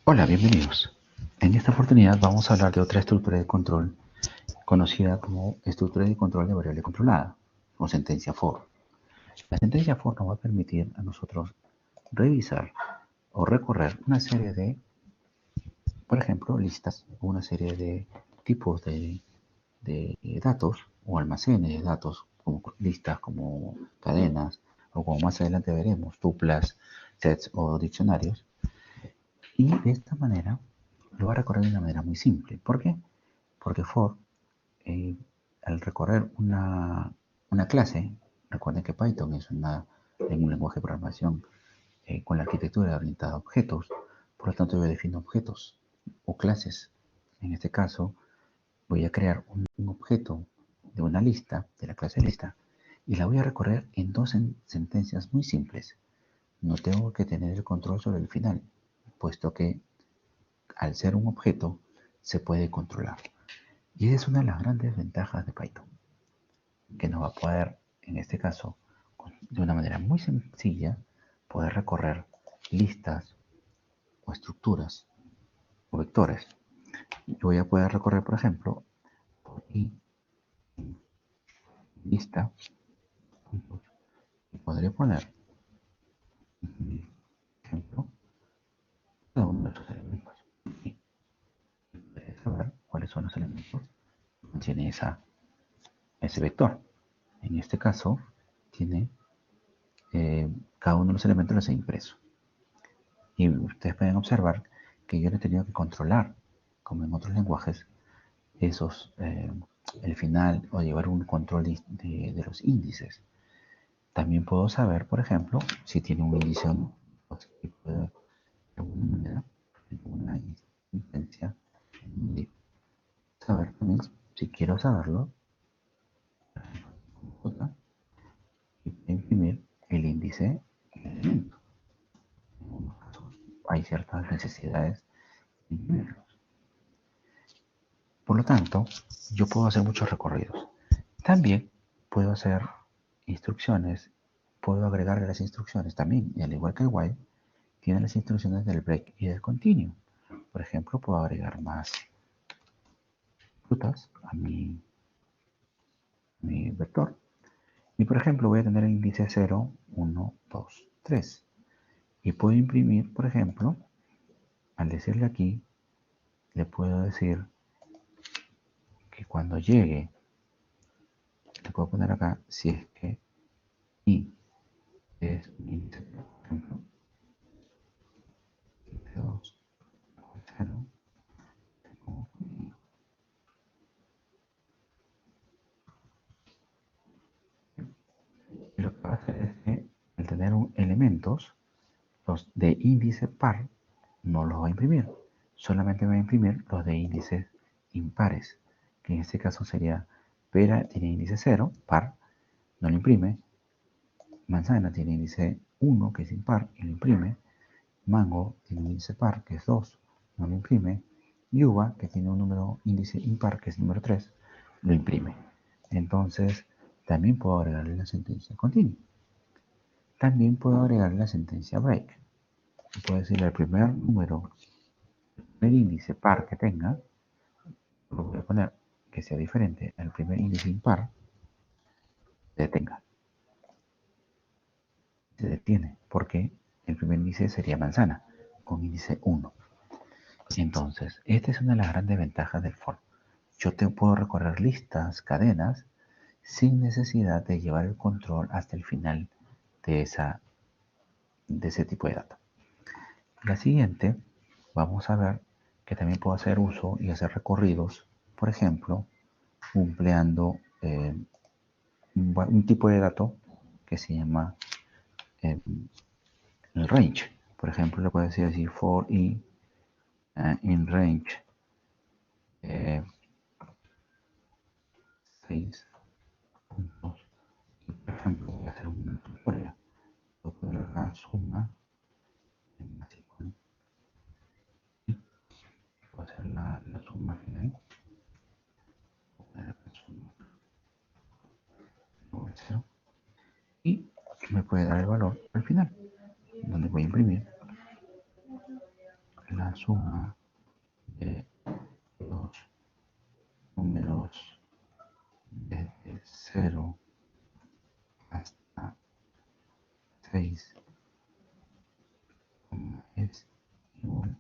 Hola, bienvenidos. En esta oportunidad vamos a hablar de otra estructura de control conocida como estructura de control de variable controlada o sentencia for. La sentencia for nos va a permitir a nosotros revisar o recorrer una serie de, por ejemplo, listas o una serie de tipos de datos o almacenes de datos como listas, como cadenas o como más adelante veremos, tuplas, sets o diccionarios. Y de esta manera lo va a recorrer de una manera muy simple. ¿Por qué? Porque for, eh, al recorrer una clase, recuerden que Python es un lenguaje de programación con la arquitectura orientada a objetos, por lo tanto yo defino objetos o clases. En este caso, voy a crear un objeto de una lista, de la clase lista, y la voy a recorrer en dos sentencias muy simples. No tengo que tener el control sobre el final, puesto que al ser un objeto se puede controlar. Y esa es una de las grandes ventajas de Python, que nos va a poder, en este caso, de una manera muy sencilla, poder recorrer listas o estructuras o vectores. Yo voy a poder recorrer, por ejemplo, y lista, y podría poner, por ejemplo, cada uno de esos elementos. Y podría saber cuáles son los elementos que contiene ese vector. En este caso, tiene cada uno de los elementos los he impreso. Y ustedes pueden observar que yo no he tenido que controlar, como en otros lenguajes, el final o llevar un control de los índices. También puedo saber, por ejemplo, si tiene un índice o no. O si puedo, de alguna manera, en una instancia, de saber también, si quiero saberlo, y imprimir el índice del elemento. En algunos casos hay ciertas necesidades de imprimirlos. Por lo tanto, yo puedo hacer muchos recorridos. También puedo hacer instrucciones, puedo agregarle las instrucciones también, y al igual que el while, tiene las instrucciones del break y del continue. Por ejemplo, puedo agregar más frutas mi vector. Y por ejemplo, voy a tener el índice 0, 1, 2, 3. Y puedo imprimir, por ejemplo, al decirle aquí, le puedo decir que cuando llegue, le puedo poner acá, si es que i es un índice, por ejemplo, 2, 0, y lo que va a hacer es que al tener elementos, los de índice par no los va a imprimir, solamente va a imprimir los de índices impares, que en este caso sería pera tiene índice 0, par, no lo imprime, manzana tiene índice 1, que es impar, y lo imprime, mango tiene un índice par, que es 2, no lo imprime, y uva, que tiene un número índice impar, que es número 3, lo imprime. Entonces, también puedo agregarle la sentencia continua. También puedo agregarle la sentencia break. Puedo decirle el primer número, el primer índice par que tenga, lo voy a poner que sea diferente al primer índice impar, se detenga. Se detiene porque el primer índice sería manzana, con índice 1. Entonces, esta es una de las grandes ventajas del for. Yo te puedo recorrer listas, cadenas, sin necesidad de llevar el control hasta el final de, de ese tipo de datos. La siguiente, vamos a ver que también puedo hacer uso y hacer recorridos, por ejemplo, empleando un tipo de dato que se llama eh, el range. Por ejemplo, le puedo decir así, for i in range 6 puntos. Y por ejemplo, voy a hacer una historia. Voy a poner acá suma en más igual. Puedo hacer la suma final. Voy a poner acá suma igual 0. Y me puede dar el valor al final, donde voy a imprimir la suma de los números desde 0 hasta 6 es igual.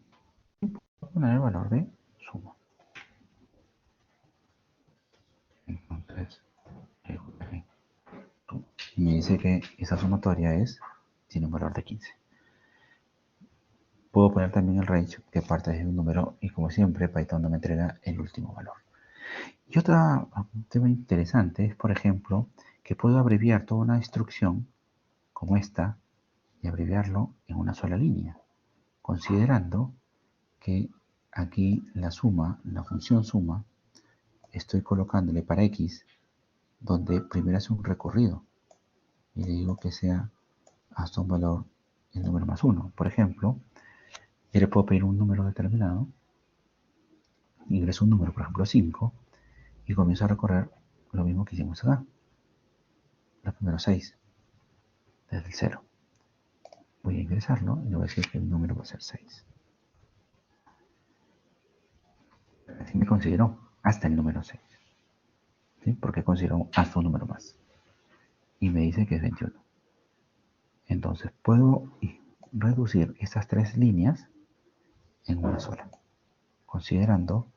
Voy a poner el valor de suma. Entonces, ejecutaré suma. Y me dice que esa sumatoria tiene un valor de 15. Puedo poner también el range que parte de un número y como siempre Python no me entrega el último valor. Y otro tema interesante es, por ejemplo, que puedo abreviar toda una instrucción como esta y abreviarlo en una sola línea, considerando que aquí la suma, la función suma, estoy colocándole para x, donde primero hace un recorrido y le digo que sea hasta un valor, el número más 1. Por ejemplo, yo le puedo pedir un número determinado, ingreso un número, por ejemplo 5, y comienzo a recorrer lo mismo que hicimos acá, los primeros 6, desde el 0. Voy a ingresarlo y le voy a decir que el número va a ser 6. Así me consideró hasta el número 6. ¿Sí? Porque considero hasta un número más. Y me dice que es 21. Entonces puedo reducir estas tres líneas en una sola, considerando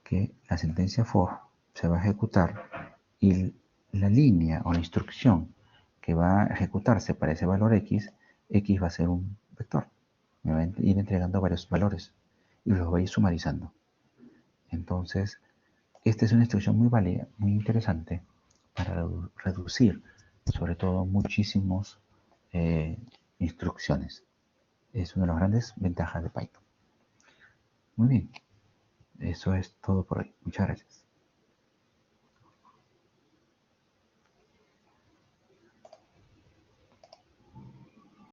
que la sentencia for se va a ejecutar y la línea o la instrucción que va a ejecutarse para ese valor x va a ser un vector. Me va a ir entregando varios valores y los voy a ir sumarizando. Entonces, esta es una instrucción muy válida, muy interesante para reducir, sobre todo, muchísimas instrucciones. Es una de las grandes ventajas de Python. Muy bien, eso es todo por hoy. Muchas gracias.